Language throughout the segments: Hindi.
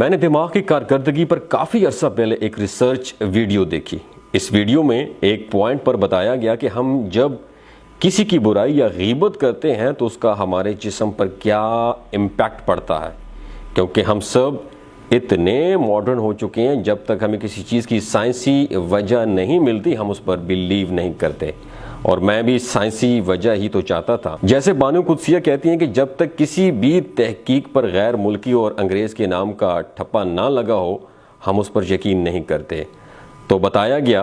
मैंने दिमाग की कारकर्दगी पर काफ़ी अरसा पहले एक रिसर्च वीडियो देखी। इस वीडियो में एक पॉइंट पर बताया गया कि हम जब किसी की बुराई या गीबत करते हैं तो उसका हमारे जिस्म पर क्या इम्पैक्ट पड़ता है, क्योंकि हम सब इतने मॉडर्न हो चुके हैं, जब तक हमें किसी चीज़ की साइंसी वजह नहीं मिलती हम उस पर बिलीव नहीं करते। और मैं भी साइंसी वजह ही तो चाहता था। जैसे बानो कुद्सिया कहती हैं कि जब तक किसी भी तहकीक पर गैर मुल्की और अंग्रेज़ के नाम का ठप्पा ना लगा हो हम उस पर यकीन नहीं करते। तो बताया गया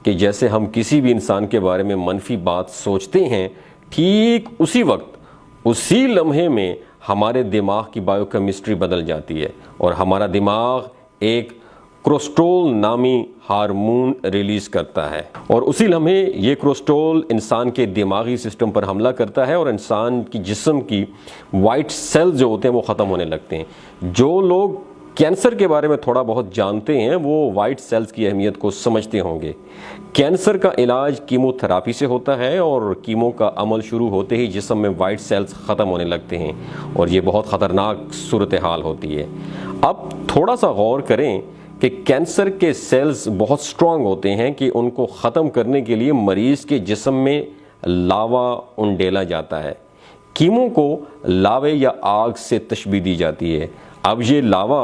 कि जैसे हम किसी भी इंसान के बारे में मनफी बात सोचते हैं, ठीक उसी वक्त उसी लम्हे में हमारे दिमाग की बायोकेमिस्ट्री बदल जाती है और हमारा दिमाग एक कोलेस्ट्रॉल नामी हार्मोन रिलीज़ करता है और उसी लम्हे ये कोलेस्ट्रॉल इंसान के दिमागी सिस्टम पर हमला करता है और इंसान की जिस्म की वाइट सेल्स जो होते हैं वो ख़त्म होने लगते हैं। जो लोग कैंसर के बारे में थोड़ा बहुत जानते हैं वो वाइट सेल्स की अहमियत को समझते होंगे। कैंसर का इलाज कीमोथेरापी से होता है और कीमो का अमल शुरू होते ही जिस्म में वाइट सेल्स ख़त्म होने लगते हैं और ये बहुत ख़तरनाक सूरत हाल होती है। अब थोड़ा सा गौर करें कि कैंसर के सेल्स बहुत स्ट्रांग होते हैं कि उनको ख़त्म करने के लिए मरीज़ के जिस्म में लावा उंडेला जाता है। कीमो को लावे या आग से तशबीह दी जाती है। अब ये लावा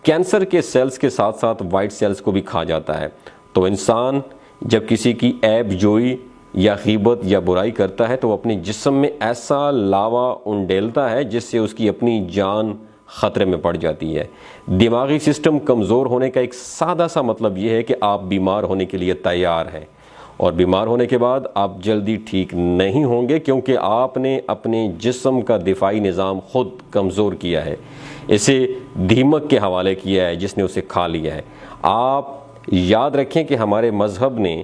कैंसर के सेल्स के साथ साथ वाइट सेल्स को भी खा जाता है। तो इंसान जब किसी की ऐब जोई या गीबत या बुराई करता है तो वो अपने जिस्म में ऐसा लावा उंडेलता है जिससे उसकी अपनी जान ख़तरे में पड़ जाती है। दिमागी सिस्टम कमज़ोर होने का एक सादा सा मतलब ये है कि आप बीमार होने के लिए तैयार हैं और बीमार होने के बाद आप जल्दी ठीक नहीं होंगे, क्योंकि आपने अपने जिस्म का दिफाई निज़ाम ख़ुद कमज़ोर किया है, इसे दीमक के हवाले किया है जिसने उसे खा लिया है। आप याद रखें कि हमारे मज़हब ने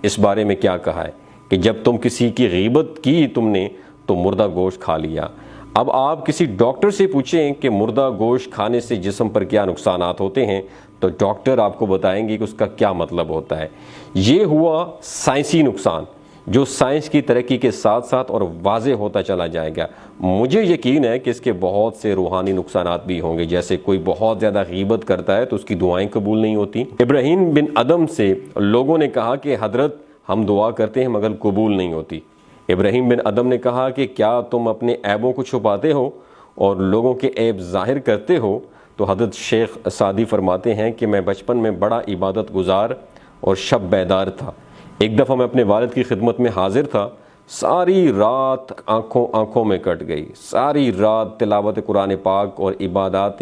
इस बारे में क्या कहा है कि जब तुम किसी की गीबत की तुमने तो मुर्दा गोश्त खा लिया। अब आप किसी डॉक्टर से पूछें कि मुर्दा गोश्त खाने से जिस्म पर क्या नुकसानात होते हैं तो डॉक्टर आपको बताएंगे कि उसका क्या मतलब होता है। ये हुआ साइंसी नुकसान जो साइंस की तरक्की के साथ साथ और वाज़े होता चला जाएगा। मुझे यकीन है कि इसके बहुत से रूहानी नुकसानात भी होंगे। जैसे कोई बहुत ज़्यादा गीबत करता है तो उसकी दुआएं कबूल नहीं होती। इब्राहीम बिन अदम से लोगों ने कहा कि हज़रत हम दुआ करते हैं मगर कबूल नहीं होती। इब्राहीम बिन अदम ने कहा कि क्या तुम अपने ऐबों को छुपाते हो और लोगों के ऐब ज़ाहिर करते हो? तो हज़रत शेख सादी फरमाते हैं कि मैं बचपन में बड़ा इबादत गुजार और शब बेदार था। एक दफ़ा मैं अपने वालिद की खिदमत में हाजिर था, सारी रात आँखों में कट गई, सारी रात तिलावत कुरान पाक और इबादत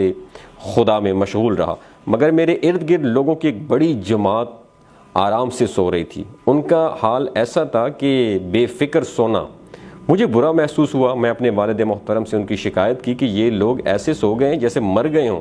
खुदा में मशगूल रहा, मगर मेरे इर्द गिर्द लोगों की एक बड़ी जमात आराम से सो रही थी। उनका हाल ऐसा था कि बेफिक्र सोना। मुझे बुरा महसूस हुआ। मैं अपने वालिद मोहतरम से उनकी शिकायत की कि ये लोग ऐसे सो गए जैसे मर गए हों,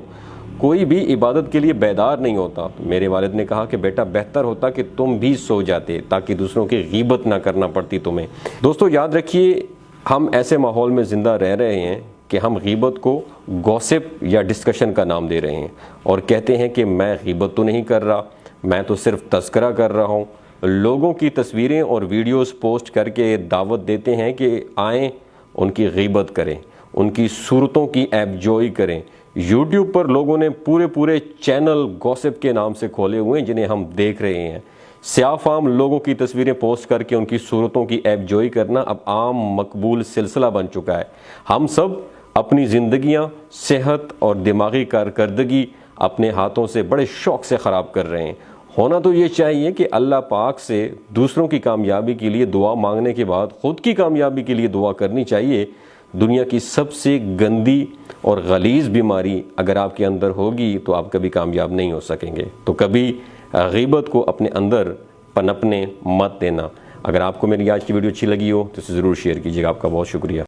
कोई भी इबादत के लिए बेदार नहीं होता। तो मेरे वालिद ने कहा कि बेटा बेहतर होता कि तुम भी सो जाते ताकि दूसरों की गीबत ना करना पड़ती तुम्हें। दोस्तों याद रखिए, हम ऐसे माहौल में ज़िंदा रह रहे हैं कि हम गीबत को गॉसिप या डिस्कशन का नाम दे रहे हैं और कहते हैं कि मैं गीबत तो नहीं कर रहा, मैं तो सिर्फ तज़किरा कर रहा हूँ। लोगों की तस्वीरें और वीडियोस पोस्ट करके दावत देते हैं कि आएँ उनकी गीबत करें, उनकी सूरतों की ऐबजोई करें। यूट्यूब पर लोगों ने पूरे चैनल गॉसिप के नाम से खोले हुए हैं जिन्हें हम देख रहे हैं। स्याफाम लोगों की तस्वीरें पोस्ट करके उनकी सूरतों की ऐबजोई करना अब आम मकबूल सिलसिला बन चुका है। हम सब अपनी ज़िंदगियाँ, सेहत और दिमागी कारकर्दगी अपने हाथों से बड़े शौक़ से ख़राब कर रहे हैं। होना तो ये चाहिए कि अल्लाह पाक से दूसरों की कामयाबी के लिए दुआ मांगने के बाद ख़ुद की कामयाबी के लिए दुआ करनी चाहिए। दुनिया की सबसे गंदी और गलीज़ बीमारी अगर आपके अंदर होगी तो आप कभी कामयाब नहीं हो सकेंगे। तो कभी गीबत को अपने अंदर पनपने मत देना। अगर आपको मेरी आज की वीडियो अच्छी लगी हो तो इसे ज़रूर शेयर कीजिएगा। आपका बहुत शुक्रिया।